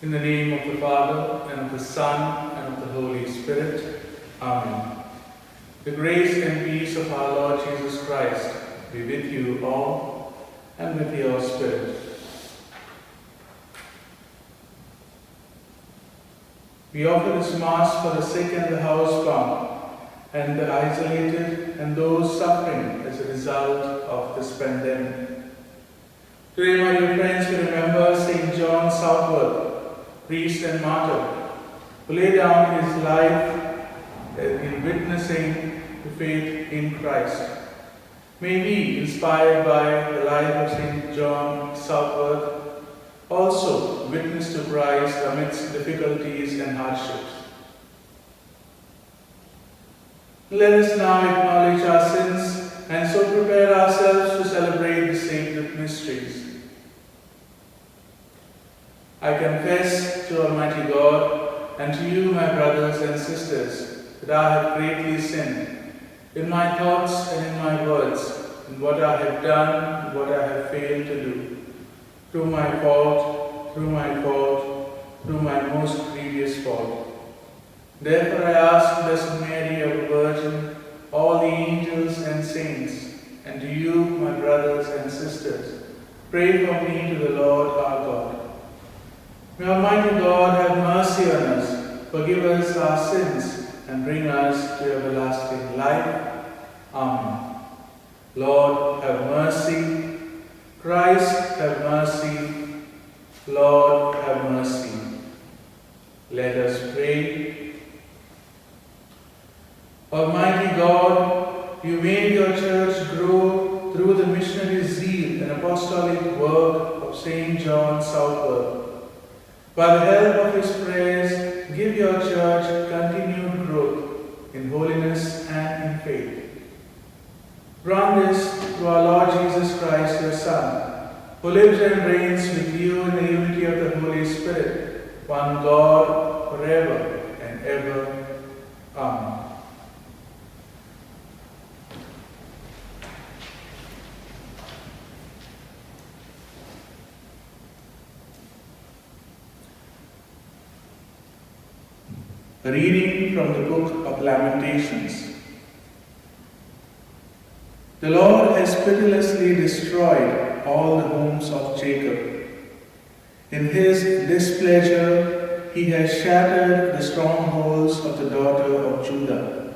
In the name of the Father, and of the Son, and of the Holy Spirit. Amen. The grace and peace of our Lord Jesus Christ be with you all, and with your spirit. We offer this Mass for the sick and the housebound, and the isolated, and those suffering as a result of this pandemic. Today, my dear friends, we remember St. John Southworth, priest and martyr, who laid down his life in witnessing the faith in Christ. May we, inspired by the life of St. John Southworth, also witness to Christ amidst difficulties and hardships. Let us now acknowledge our sins and so prepare ourselves to celebrate the sacred mysteries. I confess to Almighty God and to you, my brothers and sisters, that I have greatly sinned in my thoughts and in my words, in what I have done and what I have failed to do, through my fault, through my most grievous fault. Therefore I ask Blessed Mary, our Virgin, all the angels and saints, and to you, my brothers and sisters, pray for me to the Lord our God. May Almighty God have mercy on us, forgive us our sins, and bring us to everlasting life. Amen. Lord, have mercy. Christ, have mercy. Lord, have mercy. Let us pray. Almighty God, you made your church grow through the missionary zeal and apostolic work of St. John Southworth. By the help of his prayers, give your church continued growth in holiness and in faith. Grant this through our Lord Jesus Christ, your Son, who lives and reigns with you in the unity of the Holy Spirit, one God, forever and ever. Amen. A reading from the book of Lamentations. The Lord has pitilessly destroyed all the homes of Jacob. In his displeasure, he has shattered the strongholds of the daughter of Judah.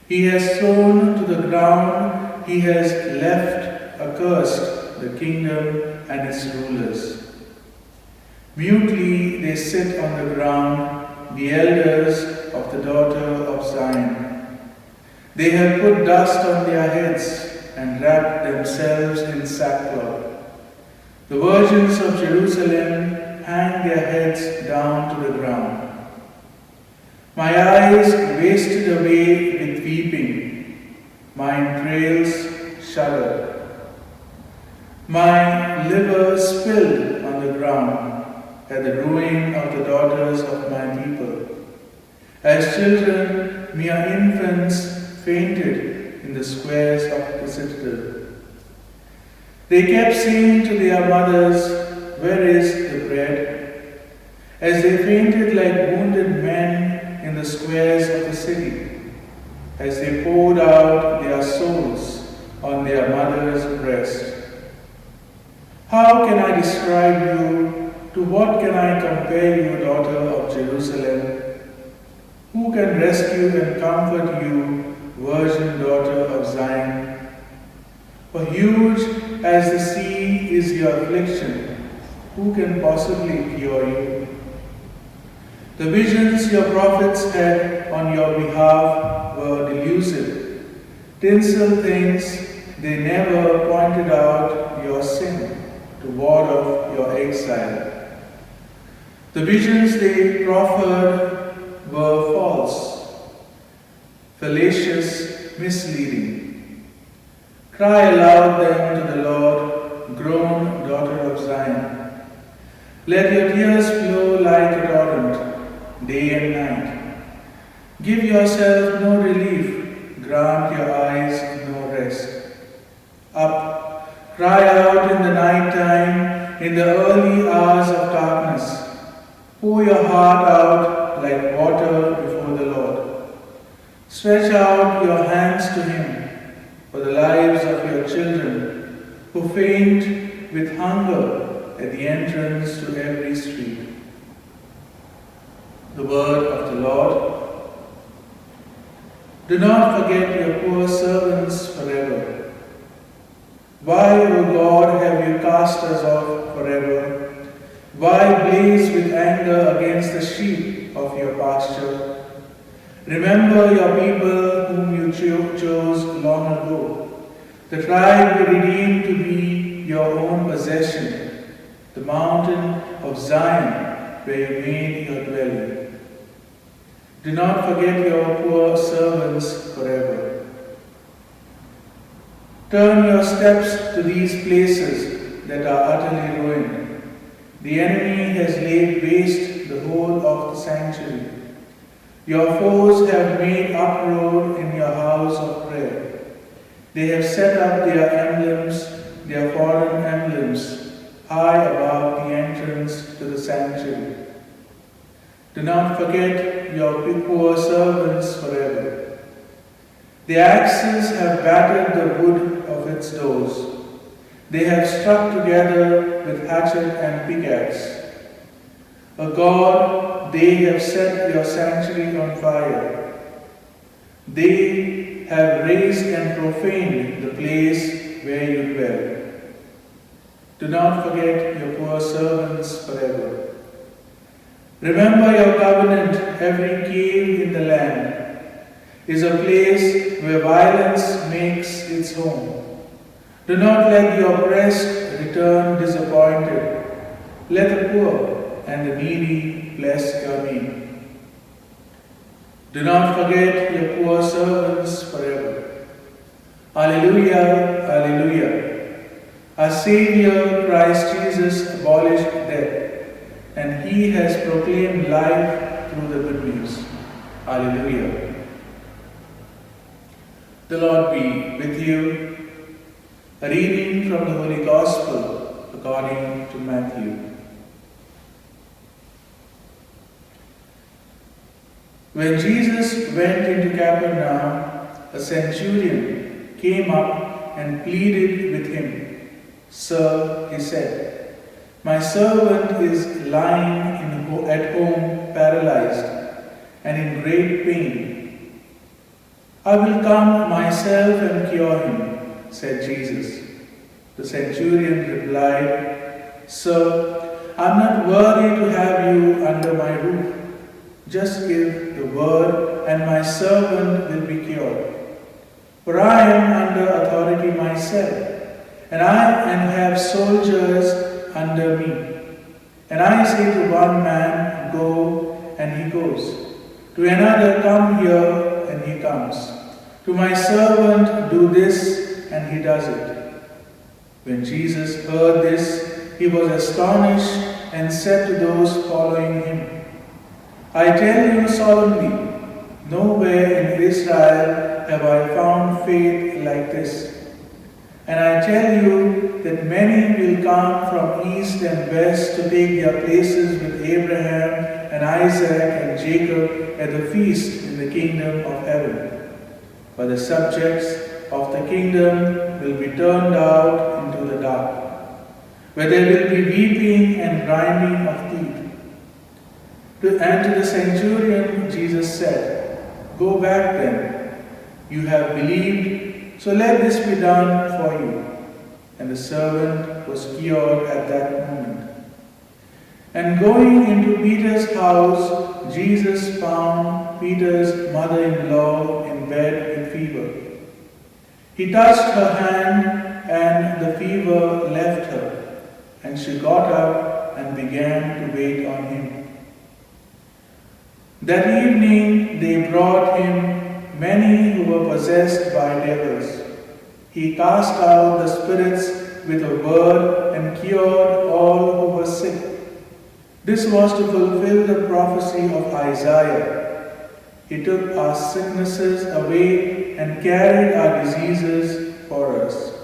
He has thrown to the ground, he has left accursed the kingdom and its rulers. Mutely they sit on the ground, the elders of the daughter of Zion. They have put dust on their heads and wrapped themselves in sackcloth. The virgins of Jerusalem hang their heads down to the ground. My eyes wasted away with weeping, my entrails shuddered. My liver spilled on the ground at the ruin of the daughters of my people. As children, mere infants fainted in the squares of the citadel. They kept saying to their mothers, "Where is the bread?" as they fainted like wounded men in the squares of the city, as they poured out their souls on their mother's breast. How can I describe you? To what can I compare you, daughter of Jerusalem? Who can rescue and comfort you, virgin daughter of Zion? For huge as the sea is your affliction, who can possibly cure you? The visions your prophets had on your behalf were delusive, tinsel things. They never pointed out your sin to ward off your exile. The visions they proffered were false, fallacious, misleading. Cry aloud then to the Lord, groan, daughter of Zion. Let your tears flow like a torrent, day and night. Give yourself no relief, grant your eyes no rest. Up, cry out in the night time, in the early hours of darkness. Pour your heart out like water before the Lord. Stretch out your hands to Him for the lives of your children who faint with hunger at the entrance to every street. The word of the Lord. Do not forget your poor servants forever. Why, O God, have you cast us off forever? Why blaze with anger against the sheep of your pasture? Remember your people whom you chose long ago, the tribe you redeemed to be your own possession, the mountain of Zion where you made your dwelling. Do not forget your poor servants forever. Turn your steps to these places that are utterly ruined. The enemy has laid waste the whole of the sanctuary. Your foes have made uproar in your house of prayer. They have set up their emblems, their foreign emblems, high above the entrance to the sanctuary. Do not forget your poor servants forever. The axes have battered the wood of its doors. They have struck together with hatchet and pickaxe. O God, they have set your sanctuary on fire. They have raised and profaned the place where you dwell. Do not forget your poor servants forever. Remember your covenant. Every cave in the land is a place where violence makes its home. Do not let the oppressed return disappointed. Let the poor and the needy bless your name. Do not forget your poor servants forever. Alleluia, alleluia. Our Savior Christ Jesus abolished death, and He has proclaimed life through the good news. Alleluia. The Lord be with you. A reading from the Holy Gospel according to Matthew. When Jesus went into Capernaum, a centurion came up and pleaded with him. Sir, he said, my servant is lying at home paralyzed and in great pain. I will come myself and cure him, said Jesus. The centurion replied, Sir, I am not worthy to have you under my roof. Just give the word and my servant will be cured. For I am under authority myself, and have soldiers under me. And I say to one man, go, and he goes. To another, come here, and he comes. To my servant, do this, and he does it. When Jesus heard this, he was astonished and said to those following him, I tell you solemnly, nowhere in Israel have I found faith like this. And I tell you that many will come from east and west to take their places with Abraham and Isaac and Jacob at the feast in the kingdom of heaven. But the subjects of the kingdom will be turned out into the dark, where there will be weeping and grinding of teeth. And to the centurion Jesus said, Go back then, you have believed, so let this be done for you. And the servant was cured at that moment. And going into Peter's house, Jesus found Peter's mother-in-law in bed with fever. He touched her hand, and the fever left her, and she got up and began to wait on him. That evening they brought him many who were possessed by devils. He cast out the spirits with a word and cured all who were sick. This was to fulfill the prophecy of Isaiah. He took our sicknesses away and carried our diseases for us.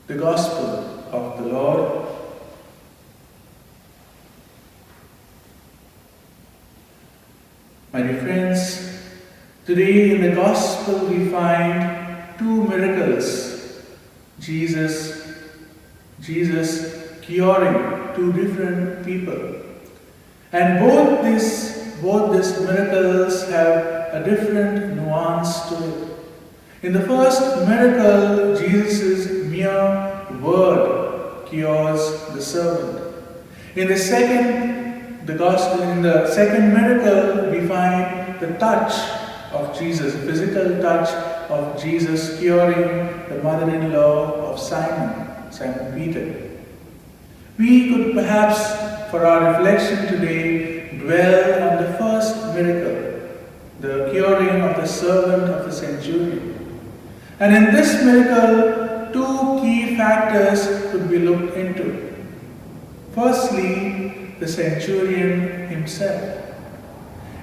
The Gospel of the Lord. My dear friends, today in the Gospel we find two miracles. Jesus curing two different people. And both these miracles have a different nuance to it. In the first miracle, Jesus' mere word cures the servant. In the second miracle, we find the touch of Jesus, physical touch of Jesus curing the mother-in-law of Simon Peter. We could perhaps, for our reflection today, dwell on the first miracle, the curing of the servant of the centurion. And in this miracle, two key factors could be looked into. Firstly, the centurion himself.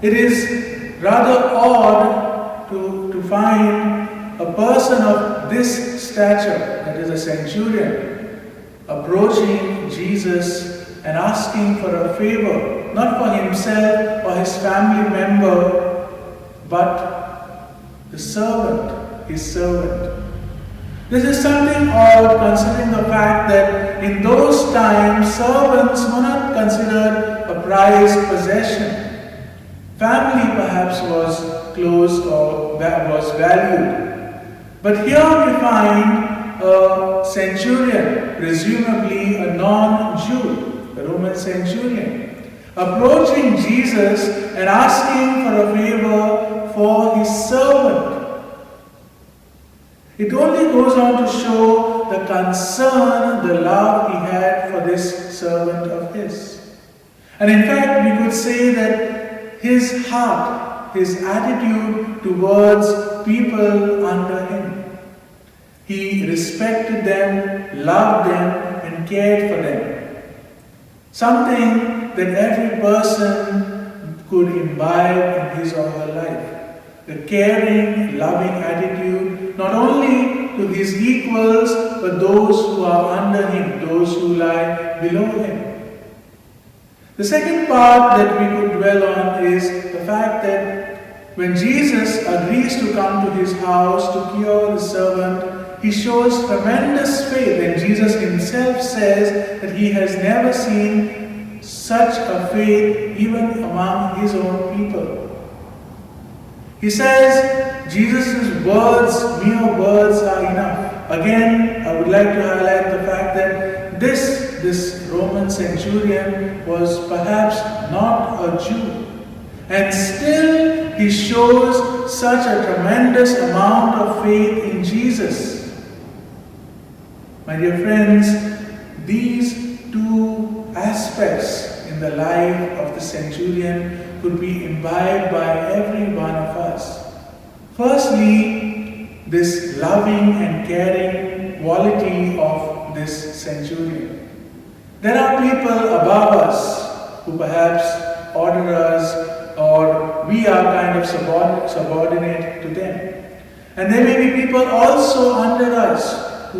It is rather odd to find a person of this stature, that is a centurion, approaching Jesus and asking for a favor, not for himself or his family member, but the servant, his servant. This is something odd considering the fact that in those times servants were not considered a prized possession. Family perhaps was close or was valued. But here we find a centurion, presumably a non-Jew, a Roman centurion, approaching Jesus and asking for a favor for his servant. It only goes on to show the concern, the love he had for this servant of his. And in fact, we could say that his heart, his attitude towards people under him, he respected them, loved them, and cared for them. Something that every person could imbibe in his or her life. The caring, loving attitude, not only to his equals, but those who are under him, those who lie below him. The second part that we could dwell on is the fact that when Jesus agrees to come to his house to cure the servant, he shows tremendous faith, and Jesus himself says that he has never seen such a faith even among his own people. He says Jesus' words, mere words, are enough. Again, I would like to highlight the fact that this Roman centurion was perhaps not a Jew. And still he shows such a tremendous amount of faith in Jesus. My dear friends, these two aspects in the life of the centurion could be imbibed by every one of us. Firstly, this loving and caring quality of this centurion. There are people above us who perhaps order us, or we are kind of subordinate to them. And there may be people also under us to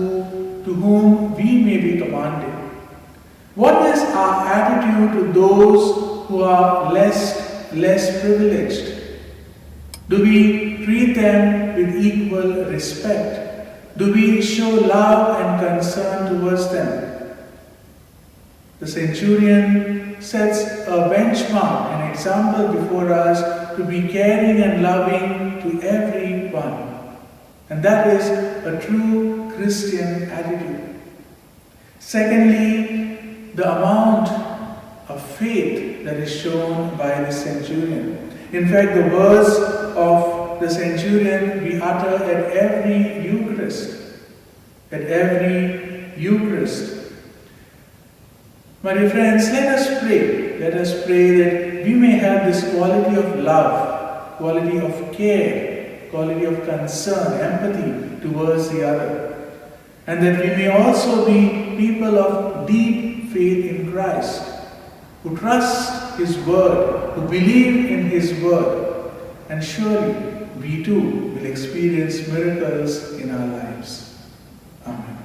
whom we may be commanded. What is our attitude to those who are less privileged? Do we treat them with equal respect? Do we show love and concern towards them? The centurion sets a benchmark, an example before us to be caring and loving to everyone. And that is a true Christian attitude. Secondly, the amount of faith that is shown by the centurion. In fact, the words of the centurion we utter at every Eucharist. At every Eucharist. My dear friends, let us pray. Let us pray that we may have this quality of love, quality of care, quality of concern, empathy towards the other. And that we may also be people of deep faith in Christ, who trust His Word, who believe in His Word, and surely we too will experience miracles in our lives. Amen.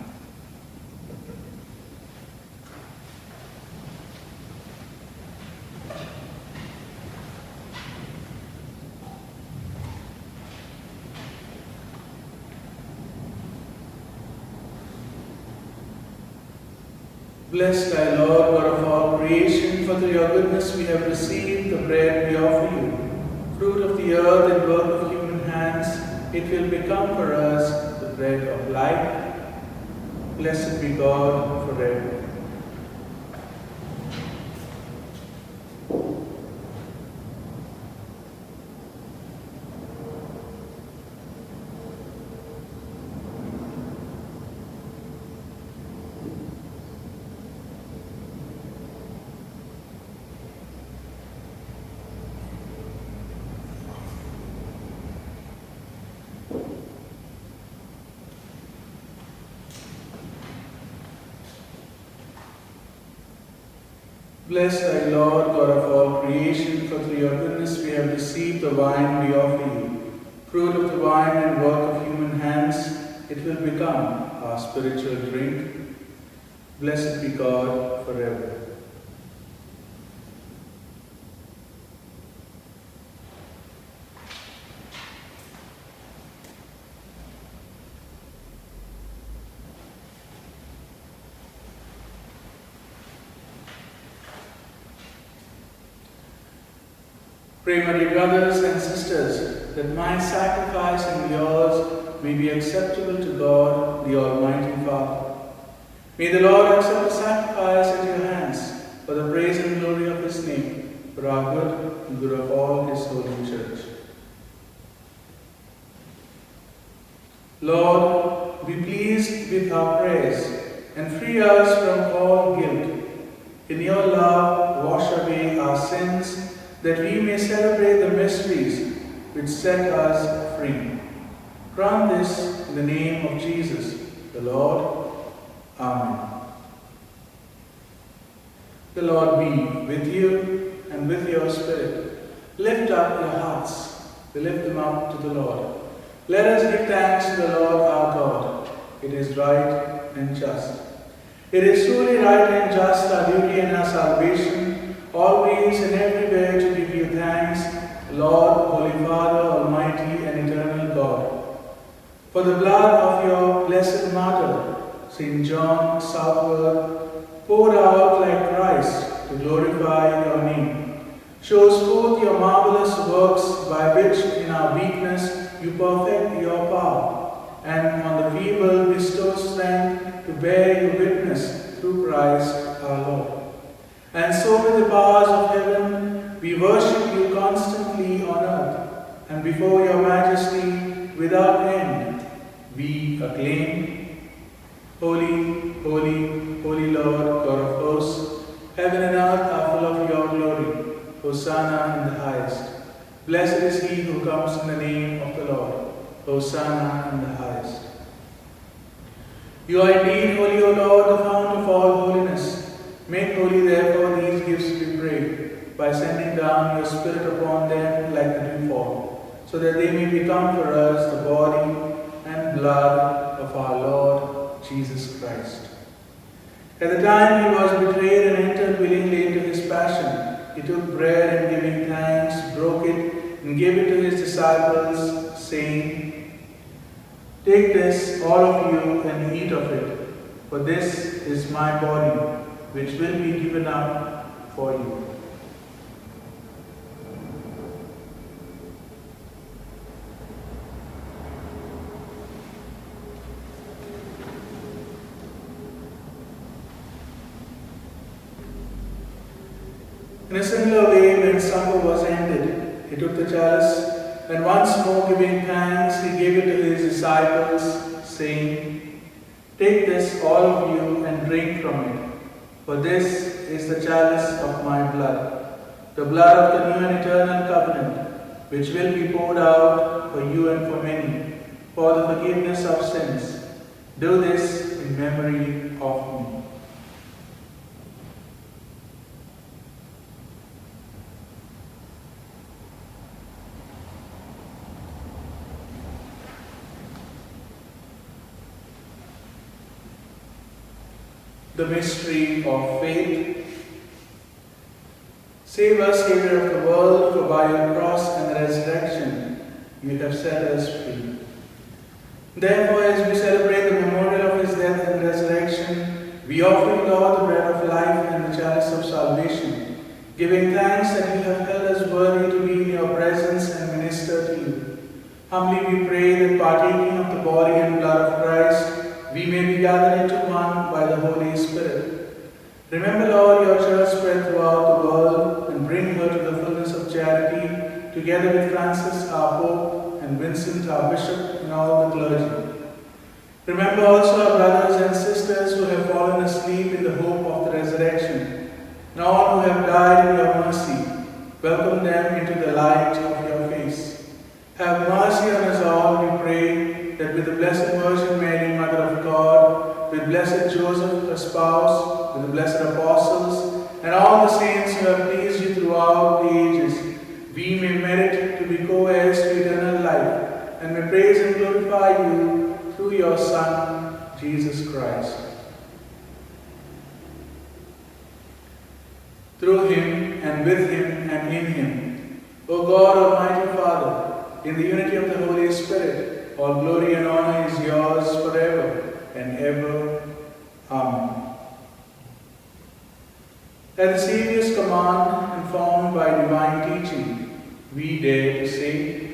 Bless thy Lord, God of all creation, for through your goodness we have received the bread we offer you. Fruit of the earth and work of human hands, it will become for us the bread of life. Blessed be God forever. Bless thy Lord, God of all creation, for through your goodness we have received the wine we offer you. Fruit of the vine and work of human hands, it will become our spiritual drink. Blessed be God forever. Pray, my dear brothers and sisters, that my sacrifice and yours may be acceptable to God, the Almighty Father. May the Lord accept the sacrifice at your hands for the praise and glory of his name, for our good and good of all his holy church. Lord, be pleased with our prayers and free us from all guilt. In your love, wash away our sins, that we may celebrate the mysteries which set us free. Grant this in the name of Jesus, the Lord. Amen. The Lord be with you and with your spirit. Lift up your hearts. We lift them up to the Lord. Let us give thanks to the Lord our God. It is right and just. It is truly right and just, our duty and our salvation, always and everywhere to give you thanks, Lord, Holy Father, Almighty and eternal God. For the blood of your blessed martyr, St. John Southward, poured out like Christ to glorify your name, shows forth your marvelous works by which in our weakness you perfect your power, and on the feeble bestow strength to bear your witness through Christ our Lord. And so with the powers of heaven, we worship you constantly on earth, and before your majesty without end, we acclaim, Holy, holy, holy Lord, God of hosts, heaven and earth are full of your glory. Hosanna in the highest. Blessed is he who comes in the name of the Lord. Hosanna in the highest. You are indeed holy, O Lord, the fount of all holiness. Make holy therefore these gifts, we pray, by sending down your Spirit upon them like the dewfall, so that they may become for us the body and blood of our Lord Jesus Christ. At the time he was betrayed and entered willingly into his passion, he took bread and giving thanks, broke it and gave it to his disciples, saying, "Take this, all of you, and eat of it, for this is my body, which will be given up for you." In a similar way, when supper was ended, he took the chalice, and once more giving thanks, he gave it to his disciples, saying, "Take this, all of you, and drink from it, for this is the chalice of my blood, the blood of the new and eternal covenant, which will be poured out for you and for many, for the forgiveness of sins. Do this in memory of me." The mystery of faith. Save us, Savior of the world, for by your cross and resurrection you have set us free. Therefore, as we celebrate the memorial of his death and resurrection, we offer you, Lord, the bread giving thanks that you have held us worthy to be in your presence and minister to you. Humbly we pray that partaking of the body and blood of Christ, we may be gathered into one by the Holy Spirit. Remember, Lord, your church spread throughout the world and bring her to the fullness of charity, together with Francis, our Pope, and Vincent, our Bishop, and all the clergy. Remember also our brothers and sisters who have fallen asleep in the hope of the resurrection, and all who have died in your mercy. Welcome them into the light of your face. Have mercy on us all, we pray, that with the Blessed Virgin Mary, Mother of God, with blessed Joseph, her spouse, with the blessed apostles, and all the saints who have pleased you throughout the ages, we may merit to be co-heirs to eternal life, and may praise and glorify you through your Son, Jesus Christ. Through him, and with him, and in him, O God, Almighty Father, in the unity of the Holy Spirit, all glory and honor is yours forever and ever. Amen. At the Saviour's command, informed by divine teaching, we dare to say,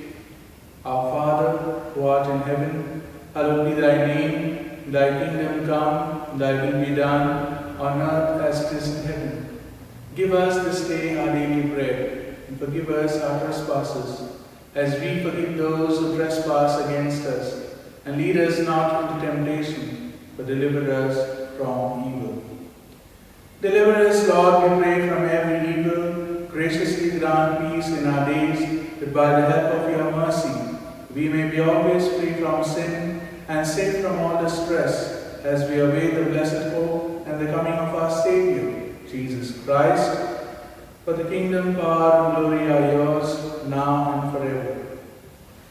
Our Father, who art in heaven, hallowed be thy name. Thy kingdom come, thy will be done, on earth as it is in heaven. Give us this day our daily bread, and forgive us our trespasses, as we forgive those who trespass against us. And lead us not into temptation, but deliver us from evil. Deliver us, Lord, we pray, from every evil. Graciously grant peace in our days, that by the help of your mercy, we may be always free from sin and safe from all distress, as we await the blessed hope and the coming of our Savior, Jesus Christ. For the kingdom, power, and glory are yours, now and forever.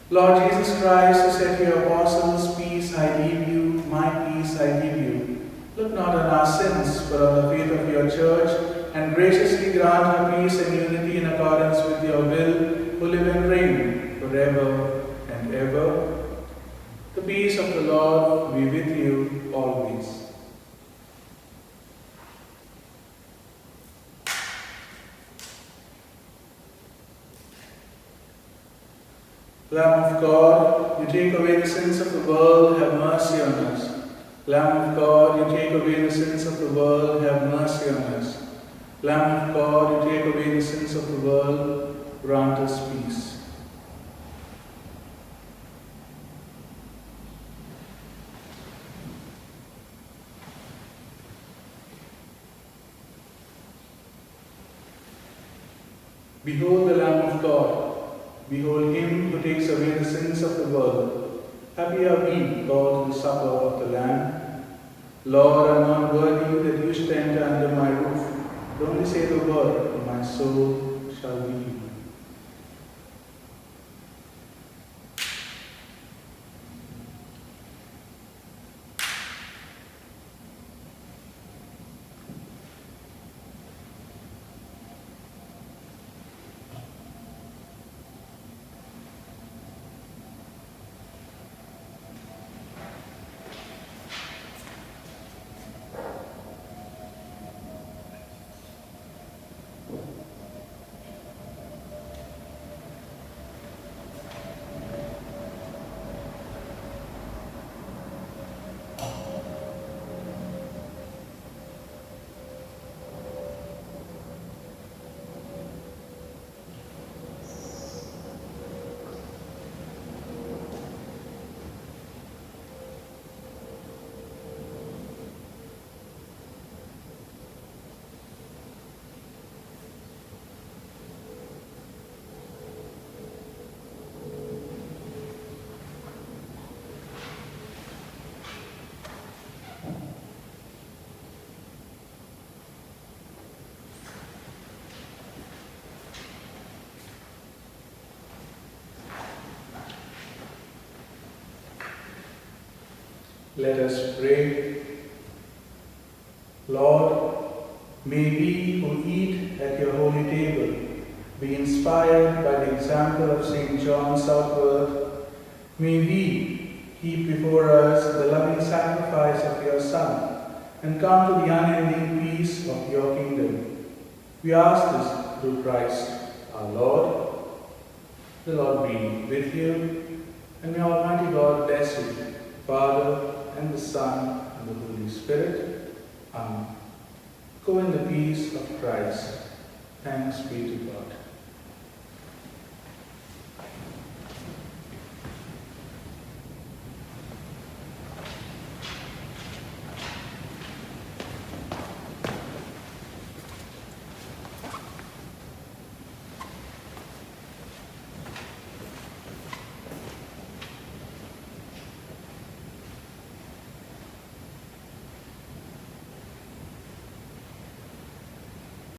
Lord Jesus Christ, who said to your apostles, Peace I leave you, my peace I give you. Look not on our sins, but on the faith of your church, and graciously grant her peace and unity in accordance with your will, who live and reign forever and ever. The peace of the Lord be with you always. Lamb of God, you take away the sins of the world, have mercy on us. Lamb of God, you take away the sins of the world, have mercy on us. Lamb of God, you take away the sins of the world, grant us peace. Behold the Lamb of God. Behold him who takes away the sins of the world. Happy are we called to the supper of the Lamb. Lord, I am not worthy that you should enter under my roof, but only say the word, and my soul shall be healed. Let us pray. Lord, may we who eat at your holy table be inspired by the example of St. John Southworth. May we keep before us the loving sacrifice of your Son and come to the unending peace of your kingdom. We ask this through Christ our Lord. The Lord be with you, and may Almighty God bless you, Father, and the Son, and the Holy Spirit. Amen. Go in the peace of Christ. Thanks be to God.